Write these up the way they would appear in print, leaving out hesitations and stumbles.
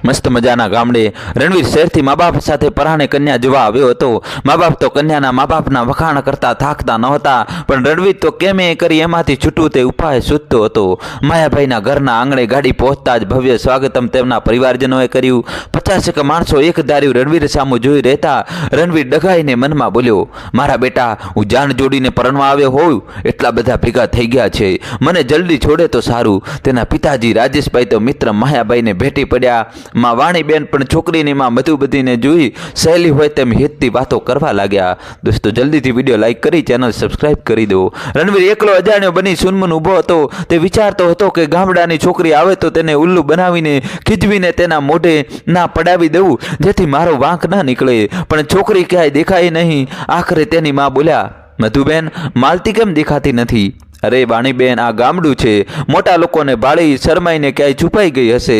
મસ્ત મજાના ગામડે રણવીર શહેરથી મા બાપ સાથે પરાણે કન્યા જોવા આવ્યો હતો। મા બાપ તો કન્યાના મા બાપના વખાણ કરતા થાકતા નહોતા, પણ રણવીર તો કેમે કરી એમાંથી છૂટું તે ઉપાય શોધતો હતો। માયાભાઈના ઘરના આંગણે ગાડી પહોંચતા જ ભવ્ય સ્વાગતમ તેમના પરિવારજનોએ કર્યું। 50 માણસો એક ધાર્યું રણવીર સામું જોઈ રહેતા રણવીર ડઘાઈને મનમાં બોલ્યો, મારા બેટા, હું જાન જોડીને પરણવા આવ્યો હોઉં એટલા બધા ભેગા થઈ ગયા છે, મને જલ્દી છોડે તો સારું। તેના પિતાજી રાજેશભાઈ તો મિત્ર માયાભાઈને ભેટી પડ્યા। માં વાણીબેન પણ છોકરીની માં મધુબધીને જોઈ સહેલી હોય તેમ હિતથી વાતો કરવા લાગ્યા। દોસ્તો, જલ્દીથી વિડીયો લાઈક કરી ચેનલ સબસ્ક્રાઇબ કરી દો। રણવીર એકલો અજાણ્યો બની સુનમુન ઊભો હતો। તે વિચારતો હતો કે ગામડાની છોકરી આવે તો તેને ઉલ્લુ બનાવીને ખીજવીને તેના મોઢે ના પડાવી દઉં, જેથી મારો વાંક ના નીકળે, પણ છોકરી ક્યાંય દેખાય નહીં। આખરે તેની માં બોલ્યા, મધુબેન, માલતી કેમ દેખાતી નથી? અરે વાણીબેન, આ ગામડું છે, મોટા લોકોને ભાળી શરમાઈને ક્યાંય છુપાઈ ગઈ હશે।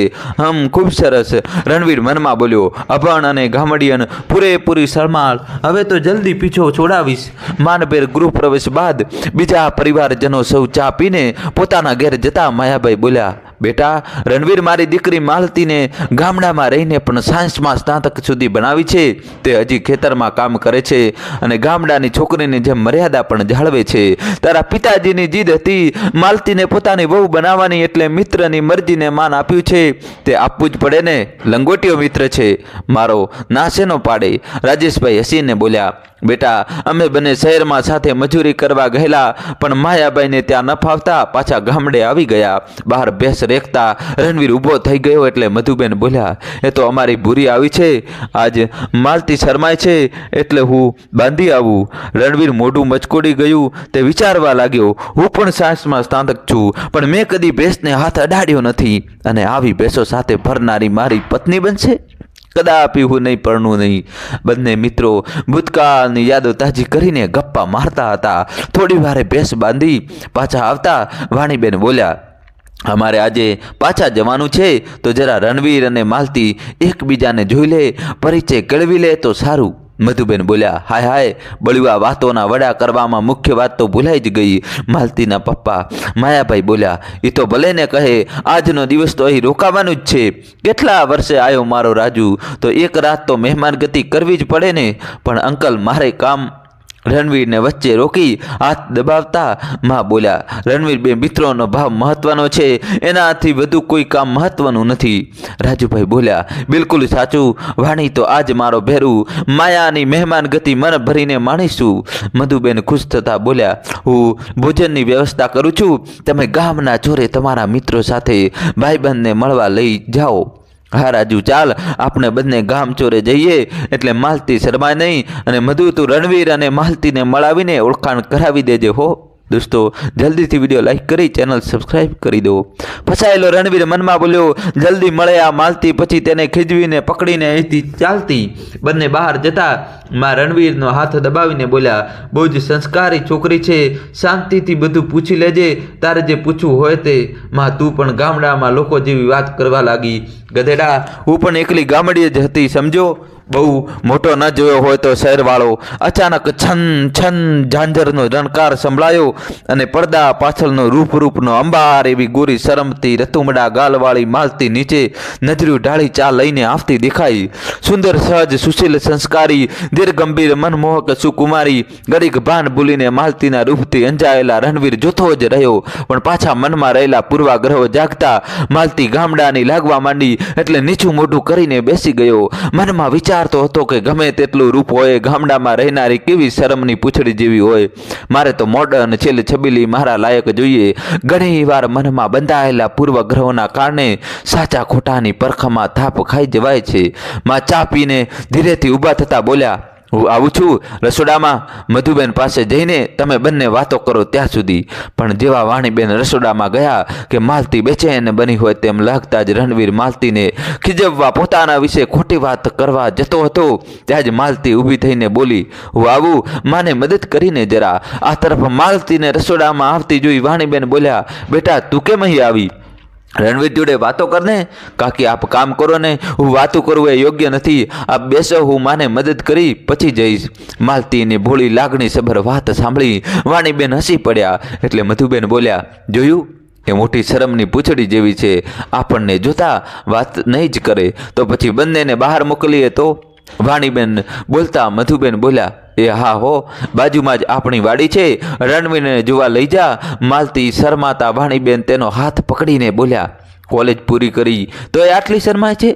ખૂબ સરસ, રણવીર મનમાં બોલ્યો। અભણ અને ગામડિયન પૂરેપૂરી શરમાળ, હવે તો જલ્દી પીછો છોડાવીશ। માનભેર ગૃહ પ્રવેશ બાદ બીજા પરિવારજનો સૌ ચા પીને પોતાના ઘેર જતા માયાભાઈ બોલ્યા, બેટા, રણવીર મારી દીકરી માલતીને ગામડામાં રહીને પણ સાયન્સમાં સ્નાતક સુધી બનાવી છે। તે હજી ખેતરમાં કામ કરે છે અને ગામડાની છોકરીની જેમ મર્યાદા પણ જાળવે છે। તારા પિતાજીની જીદ હતી માલતીને પોતાની વહુ બનાવવાની, એટલે મિત્રની મરજીને માન આપ્યું છે, તે આપવું જ પડે ને, લંગોટીયો મિત્ર છે, મારો નાશેનો પાડે। રાજેશભાઈ હસીને બોલ્યા, બેટા, અમે બંને શહેરમાં સાથે મજૂરી કરવા ગયેલા, પણ માયાબાઈને ત્યાં ન ફાવતા પાછા ગામડે આવી ગયા। બહાર ભેંસ રેખતા રણવીર ઊભો થઈ ગયો એટલે મધુબેન બોલ્યા, એ તો અમારી ભૂરી આવી છે, આજ માલતી શરમાય છે એટલે હું બાંધી આવું। રણવીર મોઢું મચકોડી ગયું। તે વિચારવા લાગ્યો, હું પણ સાયન્સમાં સ્નાતક છું, પણ મેં કદી ભેંસને હાથ અડાડ્યો નથી, અને આવી ભેંસો સાથે ફરનારી મારી પત્ની બનશે? કદાપી હું નહીં પરણું નહીં। બંને મિત્રો ભૂતકાળની યાદો તાજી કરીને ગપ્પા મારતા હતા। થોડી વારે ભેંસ બાંધી પાછા આવતા વાણીબેન બોલ્યા, અમારે આજે પાછા જવાનું છે, તો જરા રણવીર અને માલતી એકબીજાને જોઈ લે, પરિચય કેળવી લે તો સારું। મધુબેન બોલ્યા, હાય હાય, બળવા વાતોના વડા કરવામાં મુખ્ય વાત તો ભૂલાઈ જ ગઈ। માલતીના પપ્પા માયાભાઈ બોલ્યા, એ તો ભલે ને કહે, આજનો દિવસ તો અહીં રોકાવાનું જ છે। કેટલા વર્ષે આવ્યો મારો રાજુ, તો એક રાત તો મહેમાન ગતિ કરવી જ પડે ને, પણ અંકલ મારે કામ। રણવીરને વચ્ચે રોકી હાથ દબાવતા માં બોલ્યા, રણવીર, બે મિત્રોનો ભાવ મહત્વનો છે, એનાથી વધુ કોઈ કામ મહત્વનું નથી। રાજુભાઈ બોલ્યા, બિલકુલ સાચું વાણી, તો આજ મારો ભેરું માયાની મહેમાન ગતિ મન ભરીને માણીશું। મધુબેન ખુશ થતા બોલ્યા, હું ભોજનની વ્યવસ્થા કરું છું, તમે ગામના ચોરે તમારા મિત્રો સાથે ભાઈબંધને મળવા લઈ જાઓ। હા રાજુ, ચાલ, આપણે બંને ગામ ચોરે જઈએ, એટલે માલતી શરમાય નહીં, અને મધુ, તું રણવીર અને માલતીને મળાવીને ઓળખાણ કરાવી દેજે હો। દોસ્તો, જલ્દીથી વિડીયો લાઈક કરી ચેનલ સબસ્ક્રાઇબ કરી દો। ફસાયેલો રણવીર મનમાં બોલ્યો, જલ્દી મળે આ માલતી, પછી તેને ખીજવીને પકડીને અહીંથી ચાલતી। બંને બહાર જતા માં રણવીરનો હાથ દબાવીને બોલ્યા, બહુ જ સંસ્કારી છોકરી છે, શાંતિથી બધું પૂછી લેજે, તારે જે પૂછવું હોય તે। માં, તું પણ ગામડામાં લોકો જેવી વાત કરવા લાગી, ગધેડા, હું પણ એકલી ગામડીએ જ હતી, સમજો, બહુ મોટો ન જોયો હોય તો શહેરવાળો। અચાનક છન છન ઝાંઝરનો રણકાર સંભળાયો, અને પડદા પાછળનો રૂપનો અંબાર એવી ગોરી શરમતી રતુમડા ગાલવાળી માલતી નીચે નજરું ઢાળી ચા લઈને આવતી દેખાઈ। સુંદર, સહજ, સુશીલ, સંસ્કારી, દીર્ઘગંભીર, મનમોહક સુકુમારી। ગરીક ભાન ભૂલીને માલતીના રૂપથી અંજાયેલા રણવીર જોતો જ રહ્યો, પણ પાછા મનમાં રહેલા પૂર્વાગ્રહો જાગતા માલતી ગામડાની લાગવા માંડી, એટલે નીચું મોઢું કરીને બેસી ગયો। મનમાં વિચારતો હતો કે ગમે તેટલું રૂપ હોય, ગામડામાં રહેનારી કેવી શરમની પૂંછડી જેવી હોય, મારે તો મોડર્ન, છેલ્લે છબીલી મારા લાયક જોઈએ। ઘણી વાર મનમાં બંધાયેલા પૂર્વગ્રહોના કારણે સાચા ખોટાની પરખમાં થાપ ખાઈ જવાય છે। માં ચા પીને ધીરેથી ઊભા થતા બોલ્યા, હું આવું છું રસોડામાં, મધુબેન પાસે જઈને તમે બંને વાતો કરો ત્યાં સુધી। પણ જેવા વાણીબેન રસોડામાં ગયા કે માલતી બેચેન બની હોય તેમ લાગતા જ રણવીર માલતીને ખીજવવા, પોતાના વિશે ખોટી વાત કરવા જતો હતો, ત્યાં જ માલતી ઊભી થઈને બોલી, હું આવું, માને મદદ કરીને જરા। આ તરફ માલતીને રસોડામાં આવતી જોઈ વાણીબેન બોલ્યા, બેટા, તું કેમ અહીં આવી? રણવીર જોડે વાતો કરને, કાકી આપ કામ કરો ને, હું વાતો કરું એ યોગ્ય નથી, આપ બેસો, હું માને મદદ કરી પછી જઈશ। માલતીની ભોળી લાગણી સભર વાત સાંભળી વાણીબેન હસી પડ્યા, એટલે મધુબેન બોલ્યા, જોયું, એ મોટી શરમની પૂંછડી જેવી છે, આપણને જોતા વાત નહીં જ કરે તો પછી બંનેને બહાર મોકલીએ તો? વાણીબેન બોલતા મધુબેન બોલ્યા, એ હા હો, બાજુમાં જ આપણી વાડી છે, રણવીરને જોવા લઈ જા. માલતી શરમાતા વાણીબેન તેનો હાથ પકડીને બોલ્યા, કોલેજ પૂરી કરી તો એ આટલી શરમાય છે?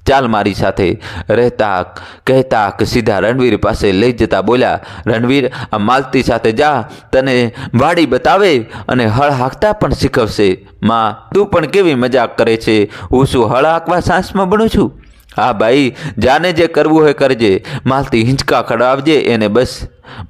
ચાલ મારી સાથે. રહેતા કહેતા સીધા રણવીર પાસે લઈ જતા બોલ્યા, રણવીર, આ માલતી સાથે જા, તને વાડી બતાવે અને હળ હાંકતા પણ શીખવશે. માં, તું પણ કેવી મજાક કરે છે? હું શું હળ હાંકવા સાંસમાં ભણું છું? હા ભાઈ, જાને જે કરવું હોય કરજે. માલતી હિંચકા ખડાવજે એને બસ.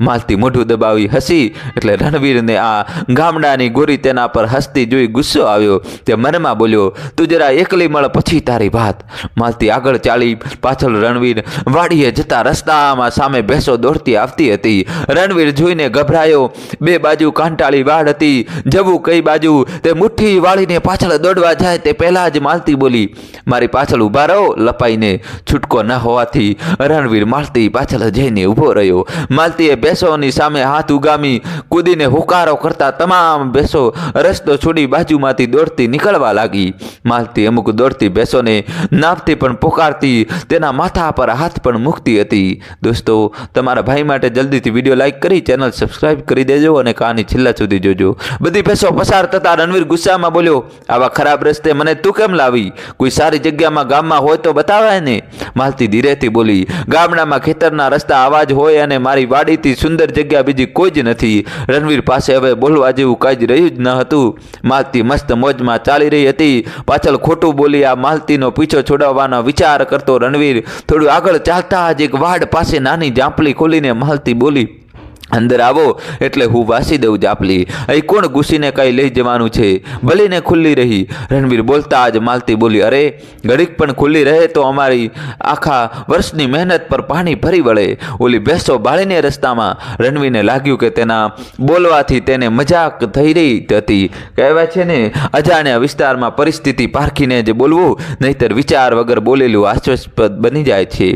માલતી મોઢું દબાવી હસી એટલે રણવીરને આ ગામડાની ગોરી તેના પર હસતી જોઈ ગુસ્સો આવ્યો. તે મનમાં બોલ્યો, તું જરા એકલી મળ પછી તારી વાત. માલતી આગળ ચાલી. પાછળ રણવીર. વાડીએ જતા રસ્તામાં સામે ભેંસો દોડતી આવતી હતી. રણવીર જોઈને ગભરાયો. બે બાજુ કાંટાળી વાડ હતી, જવું કઈ બાજુ તે મુઠ્ઠી વાળીને પાછળ દોડવા જાય તે પહેલા જ માલતી બોલી, મારી પાછળ ઊભા રહો. લપાઈને છૂટકો ન હોવાથી રણવીર માલતી પાછળ જઈને ઊભો રહ્યો. માલતી ભેંસોની સામે હાથ ઉગામી કૂદીને હુકારો કરતા તમામ ભેંસો રસ્તો છોડી બાજુમાંથી દોડતી નીકળવા લાગી. માલતી અમુક દોડતી ભેંસોને નામથી પણ પોકારતી, તેના માથા પર હાથ પણ મૂકતી હતી. દોસ્તો, તમારા ભાઈ માટે જલ્દીથી વિડીયો લાઈક કરી ચેનલ સબસ્ક્રાઈબ કરી દેજો અને કહાની છેલ્લા સુધી જોજો. બધી ભેંસો પસાર થતા રણવીર ગુસ્સામાં બોલ્યો, આવા ખરાબ રસ્તે મને તું કેમ લાવી? કોઈ સારી જગ્યામાં ગામમાં હોય તો બતાવાય ને. માલતી ધીરેથી બોલી, ગામડામાં ખેતરના રસ્તા આવા જ હોય અને મારી વાડી સુંદર જગ્યા બીજી કોઈ જ નથી. રણવીર પાસે હવે બોલવા જેવું કઈ જ રહ્યું જ ન હતું. માલતી મસ્ત મોજમાં ચાલી રહી હતી. પાછળ ખોટું બોલી આ માલતીનો પીછો છોડાવવાનો વિચાર કરતો રણવીર થોડું આગળ ચાલતા જ એક વાડ પાસે નાની જાંપલી ખોલીને માલતી બોલી, અંદર આવો એટલે હું વાસી દઉં જાપલી. અહીં કોણ ઘૂસીને કઈ લઈ જવાનું છે? ભલીને ખુલ્લી રહી. રણવીર બોલતા જ માલતી બોલી, અરે ઘડીક પણ ખુલ્લી રહે તો અમારી આખા વર્ષની મહેનત પર પાણી ફરી વળે. ઓલી ભેંસો બાળીને રસ્તામાં. રણવીરને લાગ્યું કે તેના બોલવાથી તેને મજાક થઈ રહી હતી. કહેવાય છે ને, અજાણ્યા વિસ્તારમાં પરિસ્થિતિ પારખીને જ બોલવું, નહીતર વિચાર વગર બોલેલું હાસ્યાસ્પદ બની જાય છે.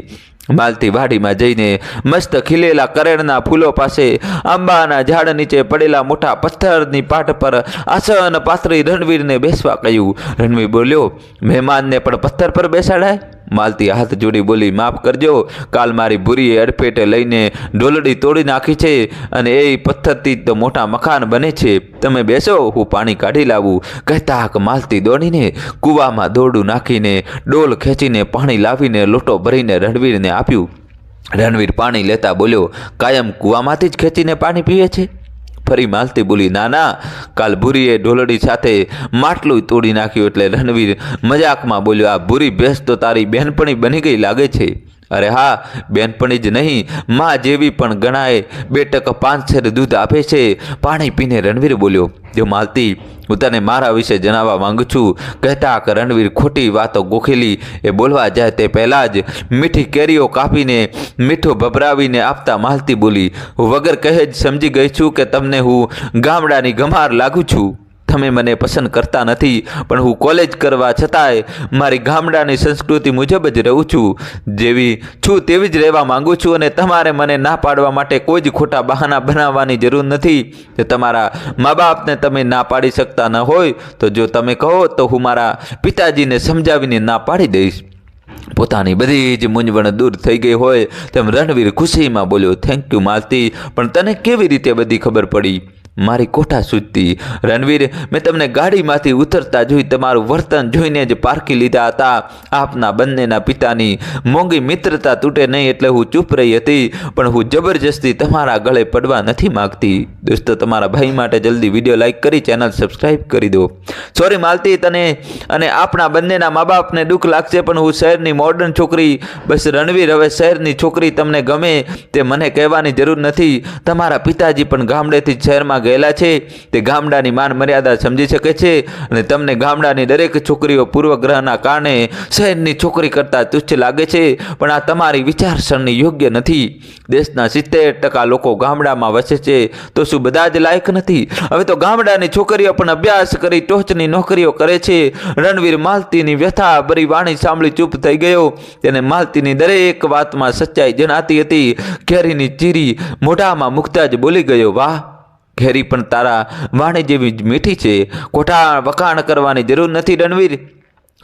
માલતી વાડીમાં જઈને મસ્ત ખીલેલા કરેણના ફૂલો પાસે આંબાના ઝાડ નીચે પડેલા મોટા પથ્થરની પાટ પર આસન પાથરી રણવીરને બેસવા કહ્યું. રણવીર બોલ્યો, મહેમાનને પણ પથ્થર પર બેસાડાય? માલતી હાથ જોડી બોલી, માફ કરજો, કાલ મારી ભૂરીએ અડફેટે લઈને ઢોલડી તોડી નાખી છે અને એ પથ્થરથી તો મોટા મકાન બને છે. તમે બેસો, હું પાણી કાઢી લાવું. કહેતા માલતી દોડીને કૂવામાં દોરડું નાખીને ડોલ ખેંચીને પાણી લાવીને લોટો ભરીને રણવીરને આપ્યું. રણવીર પાણી લેતા બોલ્યો, કાયમ કૂવામાંથી જ ખેંચીને પાણી પીવે છે? ફરી માલતી બોલી, ના ના, કાલ ભૂરીએ ઢોલડી સાથે માટલું તોડી નાખ્યું. એટલે રણવીર મજાકમાં બોલ્યો, આ ભૂરી ભેંસ તો તારી બહેનપણી બની ગઈ લાગે છે. અરે હા, બેનપણી જ નહીં, માં જેવી પણ ગણાય. 2 5 શેર દૂધ આપે છે. પાણી પીને રણવીર બોલ્યો, જો માલતી, હું તને મારા વિશે જણાવવા માંગુ છું. કહેતા કે રણવીર ખોટી વાતો ગોખેલી એ બોલવા જાય તે પહેલાં જ મીઠી કેરીઓ કાપીને મીઠું ભભરાવીને આપતા માલતી બોલી, હું વગર કહે જ સમજી ગઈ છું કે તમને હું ગામડાની ગમાર લાગુ છું. તમે મને પસંદ કરતા નથી, પણ હું કોલેજ કરવા છતાંય મારી ગામડાની સંસ્કૃતિ મુજબ જ રહું છું. જેવી છું તેવી જ રહેવા માંગુ છું અને તમારે મને ના પાડવા માટે કોઈ જ ખોટા બહાના બનાવવાની જરૂર નથી. જો તમારા મા બાપને તમે ના પાડી શકતા ન હોય તો જો તમે કહો તો હું મારા પિતાજીને સમજાવીને ના પાડી દઈશ. પોતાની બધી જ મૂંઝવણ દૂર થઈ ગઈ હોય તેમ રણવીર ખુશીમાં બોલ્યો, થેન્ક યુ માલતી, પણ તને કેવી રીતે બધી ખબર પડી? મારી કોઠા સૂચતી. રણવીર, મેં તમને ગાડીમાંથી ઉતરતા જોઈ તમારું વર્તન જોઈને જ પારખી લીધા હતા. આપના બંનેના પિતાની મોંઘી મિત્રતા તૂટે નહીં એટલે હું ચૂપ રહી હતી, પણ હું જબરજસ્તી તમારા ગળે પડવા નથી માગતી. દોસ્તો, તમારા ભાઈ માટે જલ્દી વિડીયો લાઈક કરી ચેનલ સબસ્ક્રાઈબ કરી દો. સોરી માલતી, તને અને આપણા બંનેના મા બાપને દુઃખ લાગશે, પણ હું શહેરની મોડર્ન છોકરી. બસ રણવીર, હવે શહેરની છોકરી તમને ગમે તે મને કહેવાની જરૂર નથી. તમારા પિતાજી પણ ગામડેથી શહેરમાં ગયેલા છે. તે ગામડાની માન મર્યાદા સમજી શકે છે અને તમને ગામડાની દરેક છોકરીઓ પૂર્વગ્રહના કારણે શહેરની છોકરી કરતાં તુચ્છ લાગે છે, પણ આ તમારી વિચારસરણી યોગ્ય નથી. દેશના 70% લોકો ગામડામાં વસે છે, તો શું બધા જ લાયક નથી? હવે તો ગામડાની છોકરીઓ પણ અભ્યાસ કરી ટોચની નોકરીઓ કરે છે. રણવીર માલતીની વ્યથા ભરી વાણી સાંભળી ચૂપ થઈ ગયો. તેને માલતીની દરેક વાતમાં સચ્ચાઈ જણાતી હતી. કેરીની ચીરી મોઢામાં મૂકતા જ બોલી ગયો, વાહ, ઘેરી પણ તારા વાણી જેવી જ મીઠી છે. ખોટા વખાણ કરવાની જરૂર નથી રણવીર.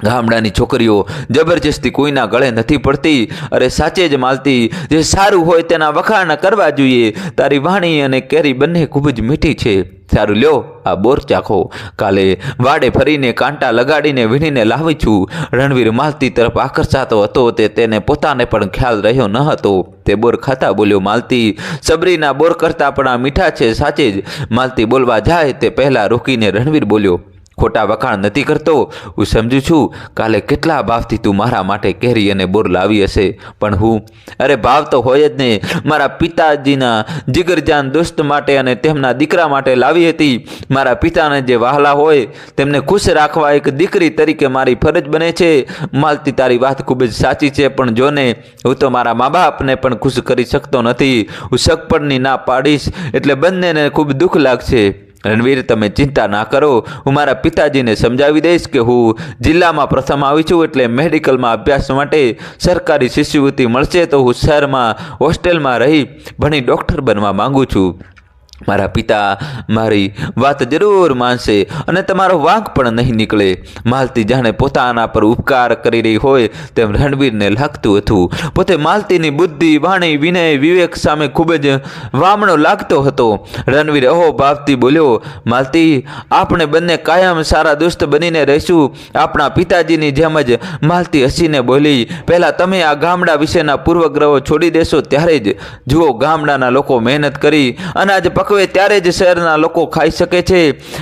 ગામડાની છોકરીઓ જબરજસ્તી કોઈના ગળે નથી પડતી. અરે સાચે જ માલતી, જે સારું હોય તેના વખાણ કરવા જોઈએ. તારી વાણી અને કેરી બંને ખૂબ જ મીઠી છે. સારું લ્યો, આ બોર ચાખો. કાલે વાડે ફરીને કાંટા લગાડીને વીણીને લાવી છું. રણવીર માલતી તરફ આકર્ષાતો હતો તે તેને પોતાને પણ ખ્યાલ રહ્યો ન હતો. તે બોર ખાતા બોલ્યો, માલતી, સબરીના બોર કરતાં પણ આ મીઠા છે. સાચે જ. માલતી બોલવા જાય તે પહેલાં રોકીને રણવીર બોલ્યો, ખોટા વખાણ નથી કરતો. હું સમજુ છું કાલે કેટલા ભાવથી તું મારા માટે કેરી અને બોર લાવી હશે, પણ હું અરે ભાવ તો હોય જ ને. મારા પિતાજીના જીગરજાન દોસ્ત માટે અને તેમના દીકરા માટે લાવી હતી. મારા પિતાને જે વહાલા હોય તેમને ખુશ રાખવા એક દીકરી તરીકે મારી ફરજ બને છે. માલતી, તારી વાત ખૂબ જ સાચી છે, પણ જો ને, હું તો મારા મા બાપને પણ ખુશ કરી શકતો નથી. હું સગપણની ના પાડીશ એટલે બંનેને ખૂબ દુઃખ લાગશે. રણવીર, તમે ચિંતા ના કરો. હું મારા પિતાજીને સમજાવી દઈશ કે હું જિલ્લામાં પ્રથમ આવી છું એટલે મેડિકલમાં અભ્યાસ માટે સરકારી શિષ્યવૃત્તિ મળશે તો હું શહેરમાં હોસ્ટેલમાં રહી ભણી ડૉક્ટર બનવા માંગુ છું. મારા પિતા મારી વાત જરૂર માનશે અને તમારો વાંક પણ નહીં નીકળે. માલતી જાણે પોતાના પર ઉપકાર કરી રહી હોય તેમ રણવીરને લાગતું હતું. પોતે માલતીની બુદ્ધિ, વાણી, વિનય, વિવેક સામે ખૂબ જ વામણો લાગતો હતો. રણવીર અહોભાવથી બોલ્યો, માલતી, આપણે બંને કાયમ સારા દોસ્ત બનીને રહીશું, આપણા પિતાજીની જેમ જ. માલતી હસીને બોલી, પહેલાં તમે આ ગામડા વિશેના પૂર્વગ્રહો છોડી દેશો ત્યારે જ. જુઓ, ગામડાના લોકો મહેનત કરી અનાજ પકવે ત્યારે જ શહેરના લોકો ખાઈ શકે છે.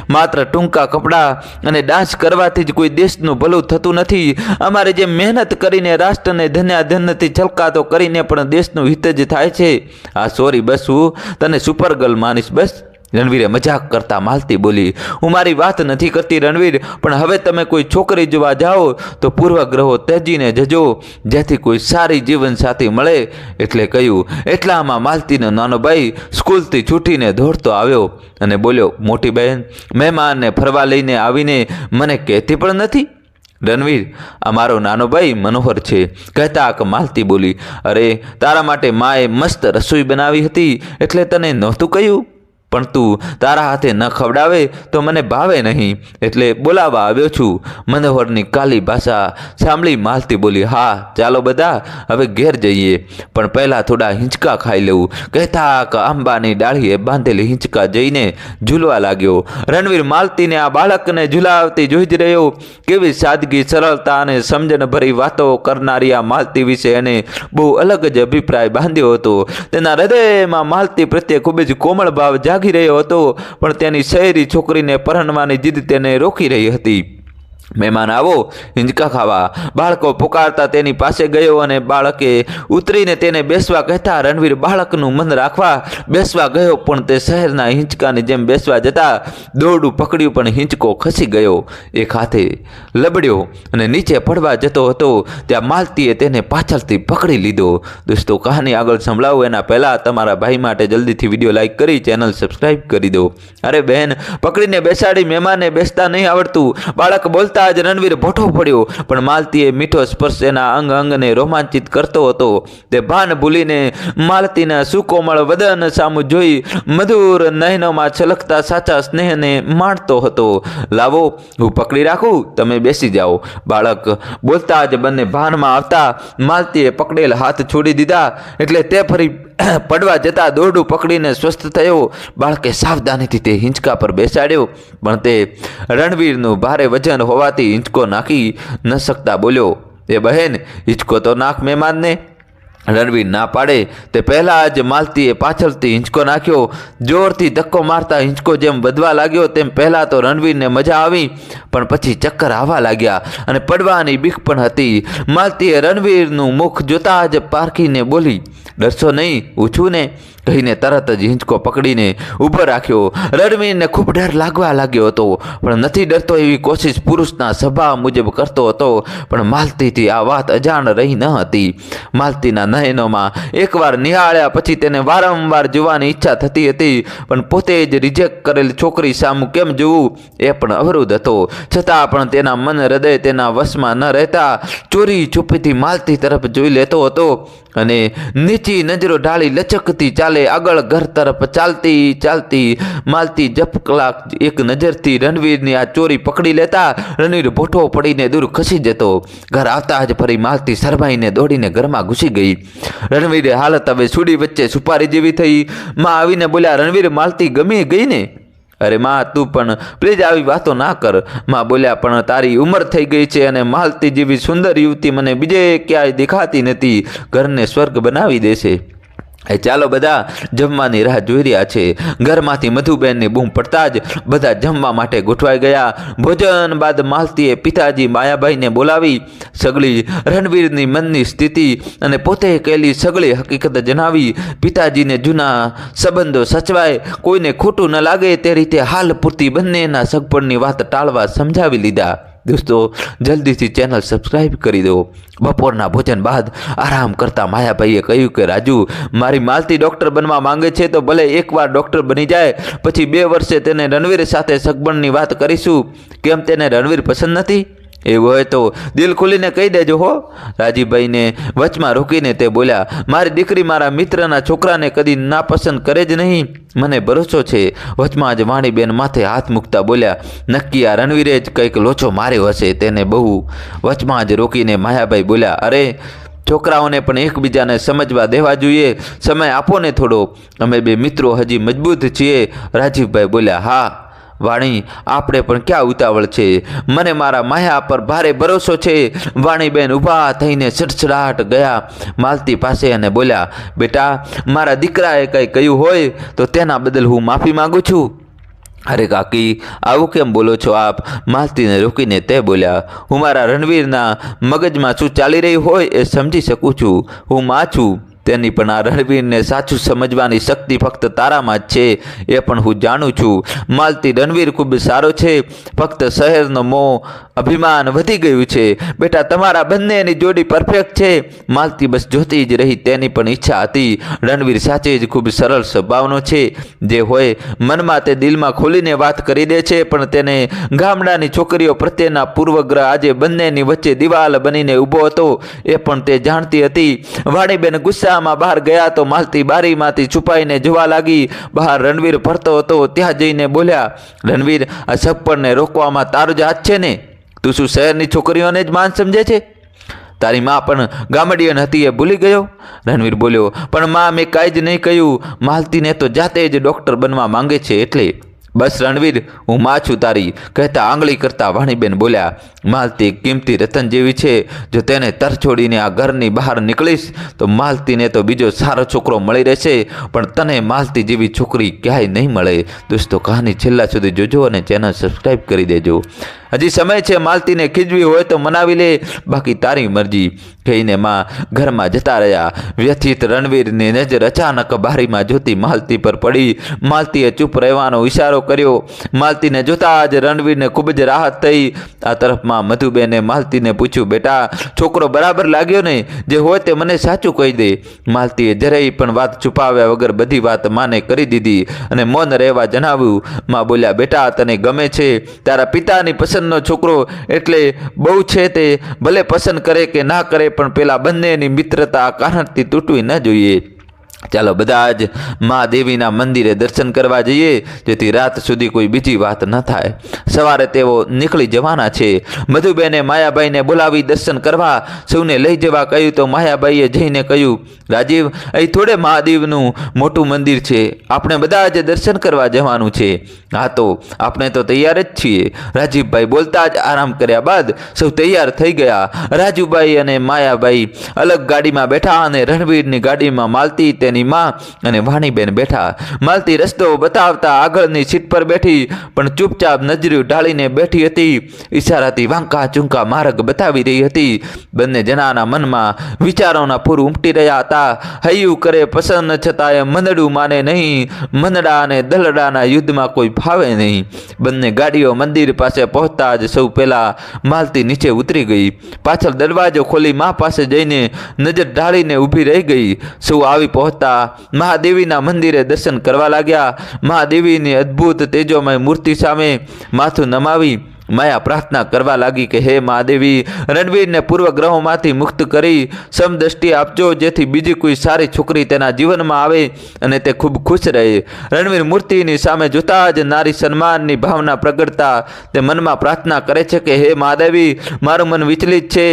માત્ર ટૂંકા કપડાં અને ડાન્સ કરવાથી જ કોઈ દેશનું ભલું થતું નથી. અમારે જે મહેનત કરીને રાષ્ટ્રને ધન્યાધનથી છલકાતો કરીને પણ દેશનું હિત જ થાય છે. આ સોરી, બસ હું તને સુપરગર્લ માનીશ, બસ. રણવીરે મજાક કરતા માલતી બોલી, હું મારી વાત નથી કરતી રણવીર, પણ હવે તમે કોઈ છોકરી જોવા જાઓ તો પૂર્વગ્રહો ત્યજીને જજો, જેથી કોઈ સારી જીવનસાથી મળે. એટલે કહ્યું. એટલામાં માલતીનો નાનો ભાઈ સ્કૂલથી છૂટીને દોડતો આવ્યો અને બોલ્યો, મોટી બહેન, મહેમાનને ફરવા લઈને આવીને મને કહેતી પણ નથી. રણવીર, આ મારો નાનો ભાઈ મનોહર છે. કહેતા કે માલતી બોલી, અરે તારા માટે માએ મસ્ત રસોઈ બનાવી હતી એટલે તને નહોતું કહ્યું, પણ તું તારા હાથે ન ખવડાવે તો મને ભાવે નહીં એટલે બોલાવવા આવ્યો છું. મનોહરની કાલી ભાષા સાંભળી માલતી બોલી, હા ચાલો બધા હવે ઘેર જઈએ, પણ પહેલાં થોડા હિંચકા ખાઈ લેવું. કહેતા કે આંબાની ડાળીએ બાંધેલી હિંચકા જઈને ઝૂલવા લાગ્યો. રણવીર માલતીને આ બાળકને ઝૂલાવતી જોઈ જ રહ્યો. કેવી સાદગી, સરળતા અને સમજણભરી વાતો કરનારી આ માલતી વિશે એને બહુ અલગ જ અભિપ્રાય બાંધ્યો હતો. તેના હૃદયમાં માલતી પ્રત્યે ખૂબ જ કોમળ ભાવ જાગી રહ્યો હતો, પણ તેની શહેરી છોકરીને પરણવાની જીદ તેને રોકી રહી હતી. મહેમાન આવો, હિંચકા ખાવા. બાળકો પુકારતા તેની પાસે ગયો અને બાળકે ઉતરીને તેને બેસવા કહેતા રણવીર બાળકનું મન રાખવા બેસવા ગયો, પણ તે શહેરના હિંચકાની જેમ બેસવા જતા દોરડું પકડ્યું પણ હિંચકો ખસી ગયો. એક હાથે લબડ્યો અને નીચે પડવા જતો હતો ત્યાં માલતીએ તેને પાછળથી પકડી લીધો. દોસ્તો, કહાની આગળ સંભળાવું એના પહેલાં તમારા ભાઈ માટે જલ્દીથી વિડીયો લાઈક કરી ચેનલ સબસ્ક્રાઈબ કરી દો. અરે બહેન, પકડીને બેસાડી મહેમાનને બેસતા નહીં આવડતું. બાળક બોલતા જ રણવીર ભોઠો પડ્યો, પણ માલતીએ મીઠો સ્પર્શ એના અંગ અંગને રોમાંચિત કરતો હતો. તે ભાન ભૂલીને માલતીના સુકોમળ વદન સામું જોઈ મધુર નયનોમાં છલકતા સાચા સ્નેહને માણતો હતો. લાવો, હું પકડી રાખું, તમે બેસી જાઓ. બાળક બોલતા જ બંને ભાનમાં આવતા માલતીએ પકડેલ હાથ છોડી દીધા એટલે તે ફરી પડવા જતા દોરડું પકડીને સ્વસ્થ થયો. બાળકે સાવધાનીથી તે હિંચકા પર બેસાડ્યો, પણ તે રણવીરનું ભારે વજન હોવાથી હિંચકો નાખી ન શકતા બોલ્યો, એ બહેન, હિંચકો તો નાખ મહેમાનને. રણવીર ના પાડે તે પહેલાં જ માલતીએ પાછળથી હિંચકો નાખ્યો. જોરથી ધક્કો મારતા હિંચકો જેમ વધવા લાગ્યો તેમ પહેલાં તો રણવીરને મજા આવી, પણ પછી ચક્કર આવવા લાગ્યા અને પડવાની બીક પણ હતી. માલતીએ રણવીરનું મુખ જોતા જ પારખીને બોલી, ડરશો નહીં, હું છું ને, કહીને તરત જ હિંચકો પકડીને ઊભો રાખ્યો. રણવીરને ખૂબ ડર લાગવા લાગ્યો હતો, પણ નથી ડરતો એવી કોશિશ પુરુષના સ્વભાવ મુજબ કરતો હતો, પણ માલતીથી આ વાત અજાણ રહી ન હતી. માલતીના નયનોમાં એકવાર નિહાળ્યા પછી તેને વારંવાર જોવાની ઈચ્છા થતી હતી, પણ પોતે જ રિજેક્ટ કરેલ છોકરી સામું કેમ જોવું એ પણ અવરોધ હતો. છતાં પણ તેના મન હૃદય તેના વશમાં ન રહેતા ચોરી છુપીથી માલતી તરફ જોઈ લેતો હતો અને નીચી નજરો ઢાળી લચકતી ચાલે આગળ ઘર તરફ ચાલતી માલતી ઝપકલાક એક નજરથી રણવીરની આ ચોરી પકડી લેતા રણવીર ભોઠો પડીને દૂર ખસી જતો. ઘર આવતા જ ફરી માલતી શરમાઈને દોડીને ઘરમાં ઘૂસી ગઈ. રણવીરે હાલત હવે સુડી વચ્ચે સુપારી જેવી થઈ. માં આવીને બોલ્યા, રણવીર, માલતી ગમી ગઈ ને? અરે માં, તું પણ પ્લીઝ આવી વાતો ના કર. માં બોલ્યા, પણ તારી ઉંમર થઈ ગઈ છે અને માલતી જેવી સુંદર યુવતી મને બીજે ક્યાંય દેખાતી નથી. ઘરને સ્વર્ગ બનાવી દેશે. ચાલો, બધા જમવાની રાહ જોઈ રહ્યા છે. ઘરમાંથી મધુબેનની બૂમ પડતા જ બધા જમવા માટે ગોઠવાઈ ગયા. ભોજન બાદ માલતીએ પિતાજી માયાભાઈને બોલાવી સગળી રણવીરની મનની સ્થિતિ અને પોતે કહેલી સગળી હકીકત જણાવી. પિતાજીને જૂના સંબંધો સચવાય, કોઈને ખોટું ન લાગે તે રીતે હાલ પૂરતી બંનેના સગપણની વાત ટાળવા સમજાવી લીધા. દોસ્તો, જલ્દીથી ચેનલ સબસ્ક્રાઈબ કરી દો. બપોરના ભોજન બાદ આરામ કરતા માયાભાઈએ કહ્યું કે રાજુ, મારી માલતી ડૉક્ટર બનવા માંગે છે તો ભલે એકવાર ડૉક્ટર બની જાય, પછી 2 વર્ષે તેને રણવીર સાથે સગબણની વાત કરીશું. કેમ, તેને રણવીર પસંદ નથી? એવું હોય તો દિલ ખોલીને કહી દેજો હો. રાજીભાઈને વચમાં રોકીને તે બોલ્યા, મારી દીકરી મારા મિત્રના છોકરાને કદી નાપસંદ કરે જ નહીં, મને ભરોસો છે. વચમાં જ વાણીબેન માથે હાથ મૂકતા બોલ્યા, નક્કી આ રણવીરે જ કંઈક લોચો માર્યો હશે તેને બહુ. વચમાં જ રોકીને માયાભાઈ બોલ્યા, અરે છોકરાઓને પણ એકબીજાને સમજવા દેવા જોઈએ, સમય આપો ને થોડો, અમે 2 મિત્રો હજી મજબૂત છીએ. રાજીવભાઈ બોલ્યા, હા વાણી, આપણે પણ ક્યાં ઉતાવળ છે, મને મારા માયા પર ભારે ભરોસો છે. વાણીબેન ઊભા થઈને સડસડાટ ગયા માલતી પાસે અને બોલ્યા, બેટા, મારા દીકરાએ કંઈ કહ્યું હોય તો તેના બદલ હું માફી માગું છું. અરે કાકી, આવું કેમ બોલો છો આપ? માલતીને રોકીને તે બોલ્યા, હું મારા રણવીરના મગજમાં શું ચાલી રહ્યું હોય એ સમજી શકું છું. હું માં છું, તેની પણ આ રણવીરને સાચું સમજવાની શક્તિ ફક્ત તારામાં જ છે, એ પણ હું જાણું છું. માલતી, રણવીર ખૂબ સારો છે, ફક્ત શહેરનો મોહ અભિમાન વધી ગયું છે. બેટા, તમારા બંનેની જોડી પરફેક્ટ છે. માલતી બસ જોતી જ રહી. તેની પણ ઈચ્છા હતી. રણવીર સાચે જ ખૂબ સરળ સ્વભાવનો છે. જે હોય મનમાં તે દિલમાં ખોલીને વાત કરી દે છે, પણ તેને ગામડાની છોકરીઓ પ્રત્યેના પૂર્વગ્રહ આજે બંનેની વચ્ચે દિવાલ બનીને ઊભો હતો, એ પણ તે જાણતી હતી. વાણીબેન ગુસ્સા બહાર ગયા તો માલતી બારીમાંથી છુપાઈને જોવા લાગી. બહાર રણવીર ફરતો હતો. ત્યાં જઈને બોલ્યા, રણવીર, આ સગપણને રોકવામાં તારો જ હાથ છે ને? તું શું શહેરની છોકરીઓને જ માન સમજે છે? તારી માં પણ ગામડિયન હતી, એ ભૂલી ગયો? રણવીર બોલ્યો, પણ માં, મેં કાંઈ જ નહીં કહ્યું. માલતીને તો જાતે જ ડૉક્ટર બનવા માંગે છે એટલે. બસ રણવીર, હું માં છું તારી, કહેતા આંગળી કરતા વાણીબેન બોલ્યા, માલતી કિંમતી રતન જેવી છે. જો તેને તર છોડીને આ ઘરની બહાર નીકળીશ તો માલતીને તો બીજો સારો છોકરો મળી રહેશે, પણ તને માલતી જેવી છોકરી ક્યાંય નહીં મળે. દોસ્તો, કહાની છેલ્લા સુધી જોજો અને ચેનલ સબસ્ક્રાઈબ કરી દેજો. હજી સમય છે. માલતીને ખીજવી હોય તો મનાવી લે, બાકી તારી મરજી, કહીને માં ઘરમાં જતા રહ્યા. વ્યથિત રણવીરની નજર અચાનક બારીમાં જોતી માલતી પર પડી. માલતીએ ચૂપ રહેવાનો ઈશારો કર્યો. માલતીને જોતા જ રણવીરને ખૂબ જ રાહત થઈ. આ તરફમાં મધુબેને માલતીને પૂછ્યું, બેટા, છોકરો બરાબર લાગ્યો ને? જે હોય તે મને સાચું કહી દે. માલતીએ જરાય પણ વાત છુપાવ્યા વગર બધી વાત માને કરી દીધી અને મૌન રહેવા જણાવ્યું. માં બોલ્યા, બેટા, તને ગમે છે, તારા પિતાની પસંદનો છોકરો એટલે બહુ છે, તે ભલે પસંદ કરે કે ના કરે, પણ પેલા બંનેની મિત્રતા આ કારણથી તૂટવી ન જોઈએ. ચાલો બધા જ મા દેવીના મંદિરે દર્શન કરવા જઈએ, જેથી રાત સુધી કોઈ બીજી વાત ન થાય. સવારે તેઓ નીકળી જવાના છે. મધુબેને માયાભાઈને બોલાવી દર્શન કરવા સૌને લઈ જવા કહ્યું તો માયાભાઈએ જઈને કહ્યું, રાજીવ, અહીં થોડે મહાદેવનું મોટું મંદિર છે, આપણે બધા જ દર્શન કરવા જવાનું છે. હા, તો આપણે તો તૈયાર જ છીએ. રાજીવભાઈ બોલતા જ આરામ કર્યા બાદ સૌ તૈયાર થઈ ગયા. રાજુભાઈ અને માયાભાઈ અલગ ગાડીમાં બેઠા અને રણવીરની ગાડીમાં માલતી, તેની તેની માં અને વાણીબેન બેઠા. માલતી રસ્તો બતાવતા આગળની સીટ પર બેઠી, પણ ચૂપચાપ નજર્યું ઢાળીને બેઠી હતી. ઈશારાથી વાંકા ચૂંકા માર્ગ બતાવી રહી હતી. બંને જણાના મનમાં વિચારોના પૂર ઉમટી રહ્યા હતા. હૈયું કરે પસંદ છતાંય મંદડું માને નહીં. મંદડા અને દલડાના યુદ્ધમાં કોઈ ફાવે નહીં. બંને ગાડીઓ મંદિર પાસે પહોંચતા જ સૌ પહેલા માલતી નીચે ઉતરી ગઈ. પાછળ દરવાજો ખોલી મા પાસે જઈને નજર ઢાળીને ઊભી રહી ગઈ. સૌ આવી પહોંચતા મહાદેવીના મંદિરે દર્શન કરવા લાગ્યા. મહાદેવીની અદ્ભુત તેજોમય મૂર્તિ સામે માથું નમાવી માયા પ્રાર્થના કરવા લાગી કે હે મહાદેવી, રણવીરને પૂર્વગ્રહોમાંથી મુક્ત કરી સમદ્રષ્ટિ આપજો, જેથી બીજી કોઈ સારી છોકરી તેના જીવનમાં આવે અને તે ખૂબ ખુશ રહે. રણવીર મૂર્તિની સામે જોતા જ નારી સન્માનની ભાવના પ્રગટતા તે મનમાં પ્રાર્થના કરે છે કે હે મહાદેવી, મારું મન વિચલિત છે.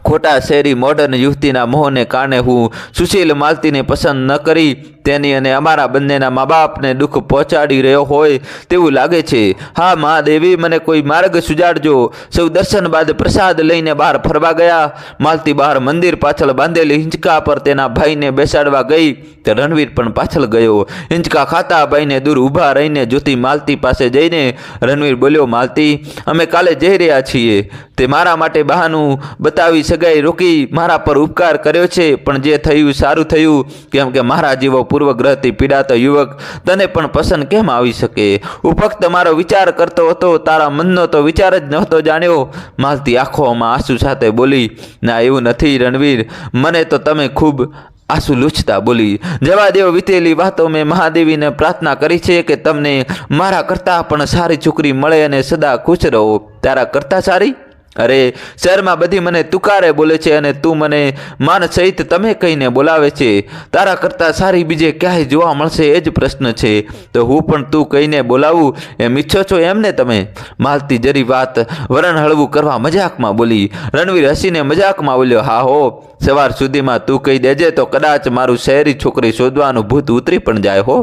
ખોટા શહેરી મોડર્ન યુવતીના મોહને કારણે હું સુશીલ માલતીને પસંદ ન કરી તેની અને અમારા બંનેના મા બાપને દુઃખ પહોંચાડી રહ્યો હોય તેવું લાગે છે. હા મહાદેવી, મને કોઈ માર્ગ સુજાડજો. સૌ દર્શન બાદ પ્રસાદ લઈને બહાર ફરવા ગયા. માલતી બહાર મંદિર પાછળ બાંધેલી હિંચકા પર તેના ભાઈને બેસાડવા ગઈ તો રણવીર પણ પાછળ ગયો. હિંચકા ખાતા ભાઈને દૂર ઊભા રહીને જોતી માલતી પાસે જઈને રણવીર બોલ્યો, માલતી, અમે કાલે જઈ રહ્યા છીએ. તે મારા માટે બહાનું બતાવી સગાઈ રોકી મારા પર ઉપકાર કર્યો છે, પણ જે થયું સારું થયું, કેમ કે મારા જેવો પૂર્વગ્રહથી પીડાતો યુવક તને પણ પસંદ કેમ આવી શકે? હું ફક્ત મારો વિચાર કરતો હતો, તારા મનનો તો વિચાર જ નહોતો જાણ્યો. માલતી આંખોમાં આંસુ સાથે બોલી, ના એવું નથી રણવીર, મને તો તમે ખૂબ આંસુ લૂછતા બોલી. જવા દેવ વીતેલી વાતો. મેં મહાદેવીને પ્રાર્થના કરી છે કે તમને મારા કરતાં પણ સારી છોકરી મળે અને સદા ખુશ રહો. તારા કરતાં સારી? અરે શહેરમાં બધી મને તુકારે બોલે છે અને તું મને માન સહિત તમે કહીને બોલાવે છે. તારા કરતાં સારી બીજે ક્યાંય જોવા મળશે એ જ પ્રશ્ન છે. તો હું પણ તું કહીને બોલાવું એમ ઈચ્છો છો એમને તમે? માલતી જરી વાત વરણ હળવું કરવા મજાકમાં બોલી. રણવીર હસીને મજાકમાં બોલ્યો, હા હો, સવાર સુધીમાં તું કહી દેજે તો કદાચ મારું શહેરી છોકરી શોધવાનું ભૂત ઉતરી પણ જાય હો.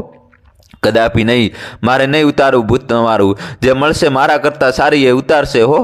કદાપી નહીં, મારે નહીં ઉતારવું ભૂત તમારું. જે મળશે મારા કરતાં સારી એ ઉતારશે હો.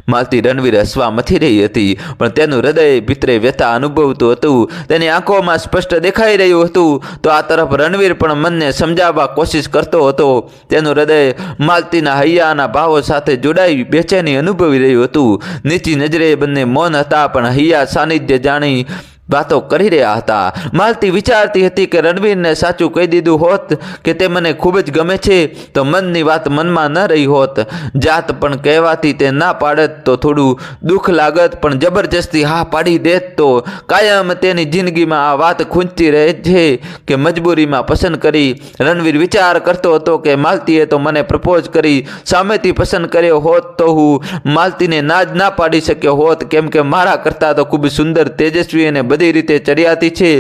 માલતી રણવીર હસવા મથી રહી હતી, પણ તેનું હૃદય ભીતરે વ્યથા અનુભવતું હતું. તેની આંખોમાં સ્પષ્ટ દેખાઈ રહ્યું હતું. તો આ તરફ રણવીર પણ મનને સમજાવવા કોશિશ કરતો હતો. તેનું હૃદય માલતીના હૈયાના ભાવો સાથે જોડાઈ બેચેની અનુભવી રહ્યું હતું. નીચી નજરે બંને મૌન હતા, પણ હૈયા સાનિધ્ય જાણી વાતો કરી રહ્યા હતા. માલતી વિચારતી હતી કે રણવીરને સાચું કહી દીધું હોત કે તે મને ખૂબ જ ગમે છે તો મનની વાત મનમાં ન રહી હોત. જાત પણ કહેવાથી તે ના પાડત તો થોડું દુઃખ લાગત, પણ જબરજસ્તી હા પાડી દેત તો કાયમ તેની જિંદગીમાં આ વાત ખૂંચતી રહે છે કે મજબૂરીમાં પસંદ કરી. રણવીર વિચાર કરતો હતો કે માલતીએ તો મને પ્રપોઝ કરી સામેથી પસંદ કર્યો હોત તો હું માલતીને ના પાડી શક્યો હોત, કેમ કે મારા કરતાં તો ખૂબ સુંદર, તેજસ્વી અને બધી રીતે ચડિયાતી છે.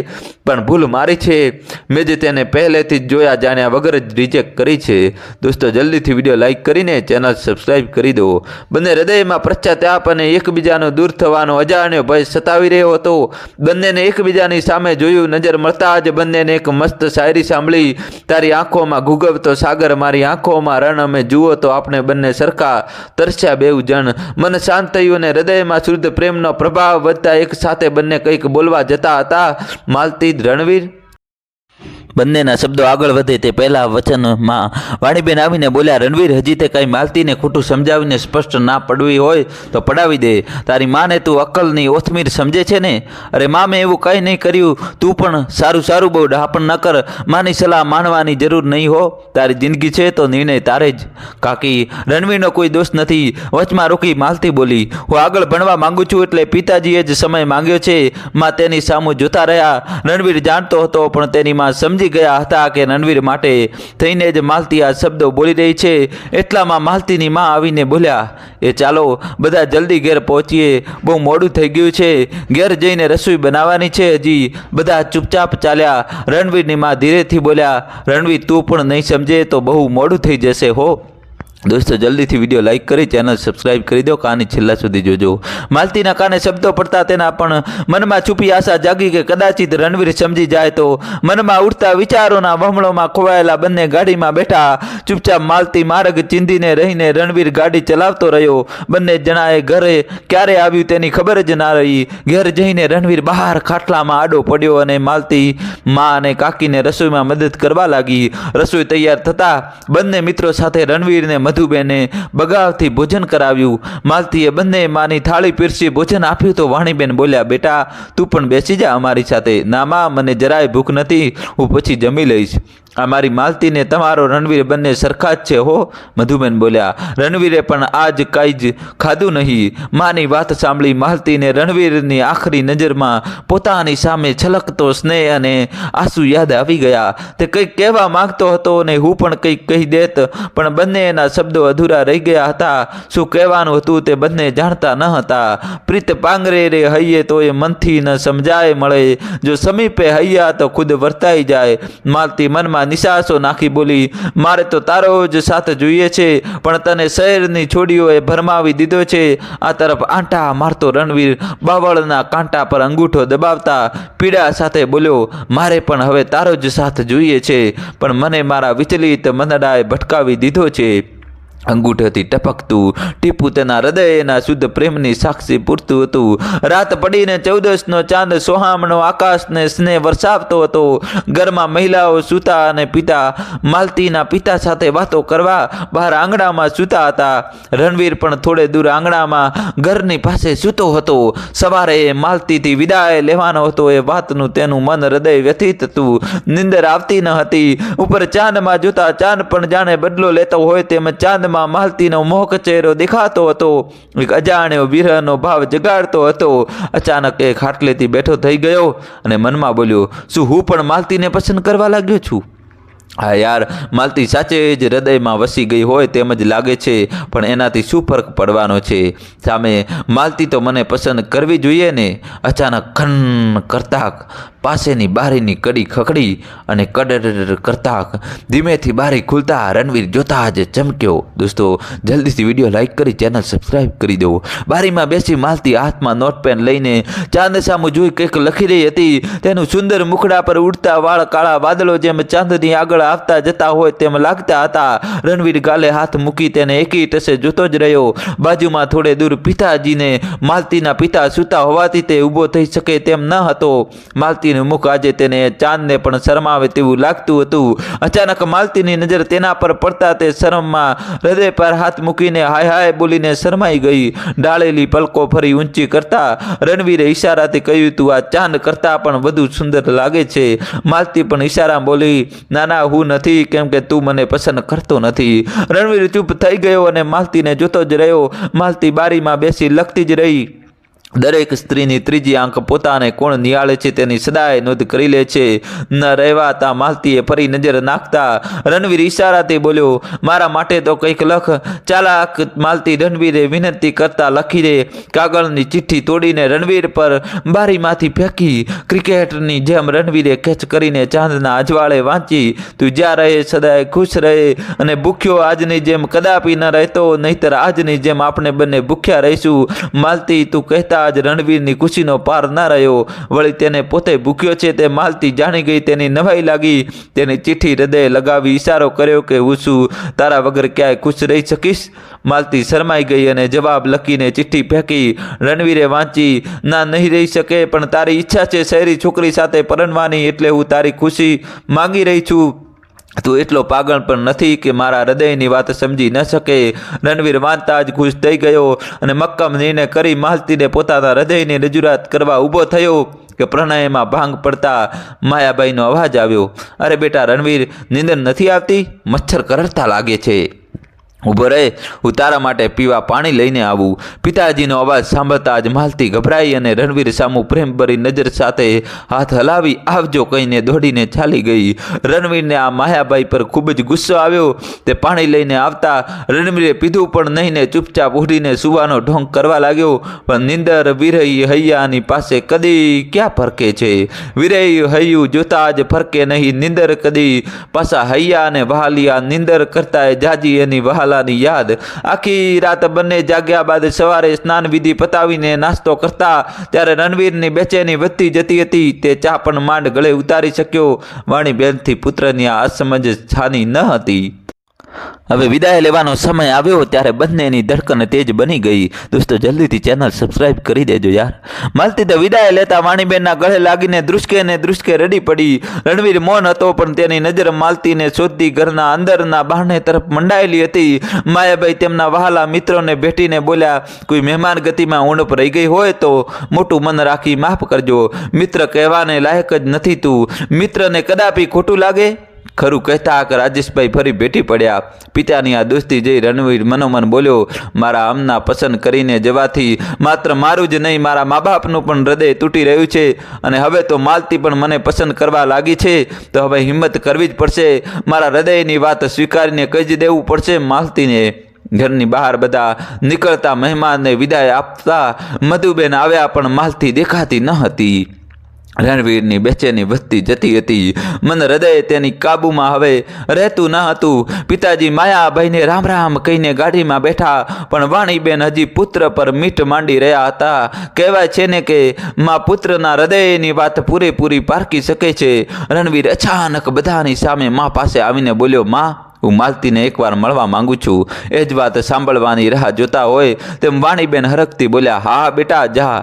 પણ ભૂલ મારી છે, મેં જ તેને પહેલેથી જ જોયા જાણ્યા વગર જ રિજેક્ટ કરી છે. દોસ્તો, જલ્દીથી વિડીયો લાઇક કરીને ચેનલ સબસ્ક્રાઈબ કરી દો. બંને હૃદયમાં પશ્ચાતાપ અને એકબીજાનો દૂર થવાનો અજાણ્યો ભય સતાવી રહ્યો હતો. બંનેને એકબીજાની સામે જોયું. નજર મળતા જ બંનેને એક મસ્ત શાયરી સાંભળી. તારી આંખોમાં ઘૂઘવતો સાગર, મારી આંખોમાં રણ, અમે જુઓ તો આપણે બંને સરખા, તરસ્યા બેઉ જણ. મન શાંત થયું અને હૃદયમાં શુદ્ધ પ્રેમનો પ્રભાવ વધતા એક સાથે બંને કંઈક બોલવા જતા હતા. માલતી, રણવીર. બંનેના શબ્દો આગળ વધે તે પહેલા વચનમાં વાણીબેન આવીને બોલ્યા, રણવીર, હજી તે કાંઈ માલતીને ખોટું સમજાવીને સ્પષ્ટ ના પડવી હોય તો પડાવી દે. તારી માને તું અક્કલની ઓથમીર સમજે છે ને? અરે માં, મેં એવું કંઈ નહીં કર્યું. તું પણ સારું બહુ ડહાપણ ન કર. માની સલાહ માનવાની જરૂર નહીં હો. તારી જિંદગી છે તો નિર્ણય તારે જ. કાકી, રણવીરનો કોઈ દોષ નથી. વચમાં રોકી માલતી બોલી, હું આગળ ભણવા માંગુ છું એટલે પિતાજીએ જ સમય માંગ્યો છે. માં તેની સામું જોતા રહ્યા. રણવીર જાણતો હતો, પણ તેની માં સમજી ગયા હતા કે રણવીર માટે થઈને જ માલતી આ શબ્દો બોલી રહી છે. એટલામાં માલતીની માં આવીને બોલ્યા, એ ચાલો બધા જલ્દી ઘેર પહોંચીએ, બહુ મોડું થઈ ગયું છે. ઘેર જઈને રસોઈ બનાવવાની છે. હજી બધા ચૂપચાપ ચાલ્યા. રણવીરની માં ધીરેથી બોલ્યા, રણવીર, તું પણ નહીં સમજે તો બહુ મોડું થઈ જશે હો. દોસ્તો જલ્દીથી વિડીયો લાઇક કરી ચેનલ સબસ્ક્રાઇબ કરી દો, કહાની છેલ્લા સુધી જોજો. માલતીના કાને શબ્દો પડતા તેના પણ મનમાં છુપી આશા જાગી કે કદાચિત રણવીર સમજી જાય તો. મનમાં ઉઠતા વિચારોના વમળોમાં ખોવાયેલા બંને ગાડીમાં બેઠા. ચૂપચાપ માલતી માર્ગ ચીંધીને રહીને રણવીર ગાડી ચલાવતો રહ્યો. બંને જણાએ ઘરે ક્યારે આવ્યું તેની ખબર જ ના રહી. ઘેર જઈને રણવીર બહાર ખાટલામાં આડો પડ્યો અને માલતી મા અને કાકીને રસોઈમાં મદદ કરવા લાગી. રસોઈ તૈયાર થતાં બંને મિત્રો સાથે રણવીરને મધુબેને બગાવથી ભોજન કરાવ્યું. માલતીએ બંને માની થાળી પીરસી ભોજન આપ્યું તો વાણીબેન બોલ્યા, બેટા તું પણ બેસી જા અમારી સાથે. ના માં, મને જરાય ભૂખ નથી, હું પછી જમી લઈશ. આ મારી માલતીને તમારો રણવીર બંને સરખા જ છે હો, મધુબેન બોલ્યા. રણવીરે પણ આજ કાંઈ જ ખાધું નહીં. માની વાત સાંભળી માલતીને રણવીરની આખરી નજરમાં પોતાની સામે છલકતો સ્નેહ અને આંસુ યાદ આવી ગયા. તે કંઈક કહેવા માંગતો હતો અને હું પણ કંઈક કહી દેત, પણ બંને એના શબ્દો અધૂરા રહી ગયા હતા. શું કહેવાનું હતું તે બંને જાણતા ન હતા. પ્રીત પાંગરે રે હૈયે તો એ મનથી ન સમજાય મળે, જો સમીપે હૈયા તો ખુદ વર્તાઈ જાય. માલતી મનમાં નિશાસો નાખી બોલી, મારે તો તારો જ સાથ જોઈએ છે, પણ તને શહેરની છોડીઓએ ભરમાવી દીધો છે. આ તરફ આંટા મારતો રણવીર બાવળના કાંટા પર અંગૂઠો દબાવતા પીડા સાથે બોલ્યો, મારે પણ હવે તારો જ સાથ જોઈએ છે, પણ મને મારા વિચલિત મનડાએ ભટકાવી દીધો છે. અંગૂઠેથી ટપકતું ટીપું તેના હૃદયના શુદ્ધ પ્રેમની સાક્ષી પૂરતું હતું. રાત પડીને 14નો ચાંદ સોહામણો આકાશને સ્નેહ વરસાવતો હતો. ઘરમાં મહિલાઓ સૂતા અને પિતા માલતીના પિતા સાથે વાતો કરવા બહાર આંગણામાં સૂતા હતા. રણવીર પણ થોડે દૂર આંગણામાં ઘરની પાસે સૂતો હતો. સવારે માલતીથી વિદાય લેવાનો હતો એ વાતનું તેનું મન હૃદય વ્યથિત હતું. નિંદર આવતી ન હતી. ઉપર ચાંદમાં જોતા ચાંદ પણ જાણે બદલો લેતો હોય તેમ ચાંદ માલતીનો મોહક ચહેરો દેખાતો હતો. એક અજાણ્યો વિરહનો ભાવ જગાડતો હતો. અચાનક એ ખાટલેથી બેઠો થઈ ગયો અને મનમાં બોલ્યો, શું હું પણ માલતીને પસંદ કરવા લાગ્યો છું? હા યાર, માલતી સાચે જ હૃદયમાં વસી ગઈ હોય તેમ જ લાગે છે, પણ એનાથી શું ફરક પડવાનો છે? સામે માલતી તો મને પસંદ કરવી જોઈએ ને. અચાનક ખન કરતા પાસેની બારીની કડી ખખડી અને કડર કરતા ધીમેથી બારી ખુલતા રણવીર જોતા જ ચમક્યો. દોસ્તો જલ્દીથી વિડીયો લાઇક કરી ચેનલ સબસ્ક્રાઇબ કરી દો. બારીમાં બેસી માલતી હાથમાં નોટપેન લઈને ચાંદ સામું જોઈ કંઈક લખી રહી હતી. તેનું સુંદર મુખડા પર ઉડતા વાળ કાળા વાદળો જેમ ચાંદની આગળ આવતા જતા હોય તેમ લાગતા હતા. રણવીર ગાલે હાથ મૂકી તેને એકી ટસે જોતો જ રહ્યો. બાજુમાં થોડે દૂર પિતાજીને માલતીના પિતા સૂતા હોવાથી તે ઊભો થઈ શકે તેમ ન હતો. માલતીનું મુખ આજે તેને ચાંદને પણ શરમાવે તેવું લાગતું હતું. અચાનક માલતીની નજર તેના પર પડતા તે શરમમાં હૃદય પર હાથ મૂકીને હાય હાય બોલીને શરમાઈ ગઈ. ડાળેલી પલકો ફરી ઊંચી કરતા રણવીરે ઈશારાથી કહ્યું, તું આ ચાંદ કરતા પણ વધુ સુંદર લાગે છે. માલતી પણ ઈશારા બોલી, ના ના હું નથી, કેમ કે તું મને પસંદ કરતો નથી. રણવીર ચૂપ થઈ ગયો અને માલતીને જોતો જ રહ્યો. માલતી બારીમાં બેસી લખતી જ રહી. દરેક સ્ત્રીની ત્રીજી આંખ પોતાને કોણ નિહાળે છે તેની સદાય નોંધ કરી લે છે. ન રહેવાતા માલતીએ ફરી નજર નાખતા રણવીર ઈશારાથી બોલ્યો, મારા માટે તો કંઈક લખ. ચાલાક માલતી રણવીરે વિનંતી કરતા લખી દે. કાગળની ચિઠ્ઠી તોડીને રણવીર પર બારીમાંથી ફેંકી. ક્રિકેટની જેમ રણવીરે કેચ કરીને ચાંદના અજવાળે વાંચી, તું જ્યાં રહે સદાય ખુશ રહે અને ભૂખ્યો આજની જેમ કદાપી ન રહેતો, નહીતર આજની જેમ આપણે બંને ભૂખ્યા રહીશું. માલતી તું કહેતા આજ રણવીરની ખુશીનો પાર ના રહ્યો. વળી તેને પોતે ભૂખ્યો છે તે માલતી જાણી ગઈ. તેની નવાઈ લાગી. તેની ચિઠ્ઠી હૃદય લગાવી ઈશારો કર્યો કે હું શું તારા વગર ક્યાંય ખુશ રહી શકીશ? માલતી શરમાઈ ગઈ અને જવાબ લખીને ચિઠ્ઠી ફેંકી. રણવીરે વાંચી, ના નહીં રહી શકે, પણ તારી ઈચ્છા છે શહેરી છોકરી સાથે પરણવાની, એટલે હું તારી ખુશી માંગી રહી છું. તું એટલો પાગલ પણ નથી કે મારા હૃદયની વાત સમજી ન શકે. રણવીર વાંચતા જ ખુશ થઈ ગયો અને મક્કમ નિર્ણય કરી માલતીને પોતાના હૃદયની રજૂઆત કરવા ઊભો થયો કે પ્રણયમાં ભાંગ પડતા માયાબાઈનો અવાજ આવ્યો, અરે બેટા રણવીર, નીંદર નથી આવતી? મચ્છર કરડતા લાગે છે, ઊભો રહે, હું તારા માટે પીવા પાણી લઈને આવું. પિતાજીનો અવાજ સાંભળતા જ માલતી ગભરાઈ અને રણવીર સામું પ્રેમભરી નજર સાથે હાથ હલાવી આવજો કહીને દોડીને ચાલી ગઈ. રણવીરને આ માયાબાઈ પર ખૂબ જ ગુસ્સો આવ્યો. તે પાણી લઈને આવતા રણવીરે પીધું પણ નહીં ને ચૂપચાપ ઉઠીને સુવાનો ઢોંગ કરવા લાગ્યો. પણ નિંદર વિરહી હૈયાની પાસે કદી ક્યાં ફરકે છે? વિરહી હૈયું જોતા જ ફરકે નહીં. નિંદર કદી પાછા હૈયા અને વહાલિયા નિંદર કરતા જાજી એની વહાલા પહેલાની યાદ. આખી રાત બંને જાગ્યા બાદ સવારે સ્નાન વિધિ પતાવીને નાસ્તો કરતા ત્યારે રણવીરની બેચેની વધતી જતી હતી. તે ચા પણ માંડ ગળે ઉતારી શક્યો. વાણીબેનથી પુત્રની આ અસમજ છાની ન હતી. હવે વિદાય લેવાનો સમય આવ્યો ત્યારે બંનેની ધડકન તેજ બની ગઈ. દોસ્તો જલ્દીથી ચેનલ સબસ્ક્રાઇબ કરી દેજો યાર. માલતી તો વિદાય લેતા વાણીબેનના ગળે લાગીને ધ્રુસકે રડી પડી. રણવીર મૌન હતો પણ તેની નજર માલતીને શોધતી ઘરના અંદરના બારણે તરફ મંડાયેલી હતી. માયાભાઈ તેમના વહાલા મિત્રોને ભેટીને બોલ્યા, કોઈ મહેમાન ગતિમાં ઉણપ રહી ગઈ હોય તો મોટું મન રાખી માફ કરજો. મિત્ર કહેવાને લાયક જ નથી તું. મિત્રને કદાપી ખોટું લાગે? ખરું કહેતા રાજેશભાઈ ફરી ભેટી પડ્યા. પિતાની આ દોસ્તી જોઈ રણવીર મનોમન બોલ્યો, મારા અમના પસંદ કરીને જવાથી માત્ર મારું જ નહીં મારા મા બાપનું પણ હૃદય તૂટી રહ્યું છે. અને હવે તો માલતી પણ મને પસંદ કરવા લાગી છે તો હવે હિંમત કરવી જ પડશે. મારા હૃદયની વાત સ્વીકારીને કહી જ દેવું પડશે માલતીને. ઘરની બહાર બધા નીકળતા મહેમાનને વિદાય આપતા મધુબેન આવ્યા પણ માલતી દેખાતી ન હતી. રણવીરની બેચેની વધતી જતી હતી. મન હૃદય તેની કાબૂમાં હવે રહેતું ન હતું. પિતાજી માયાભાઈને રામ રામ કહીને ગાડીમાં બેઠા પણ વાણીબેન હજી પુત્ર પર મીઠ માંડી રહ્યા હતા. કહેવાય છે ને કે મા પુત્રના હૃદયની વાત પૂરેપૂરી પારખી શકે છે. રણવીર અચાનક બધાની સામે મા પાસે આવીને બોલ્યો, મા હું માલતીને એકવાર મળવા માંગુ છું. એ જ વાત સાંભળવાની રાહ જોતા હોય તેમ વાણીબેન હરખથી બોલ્યા, હા બેટા જા.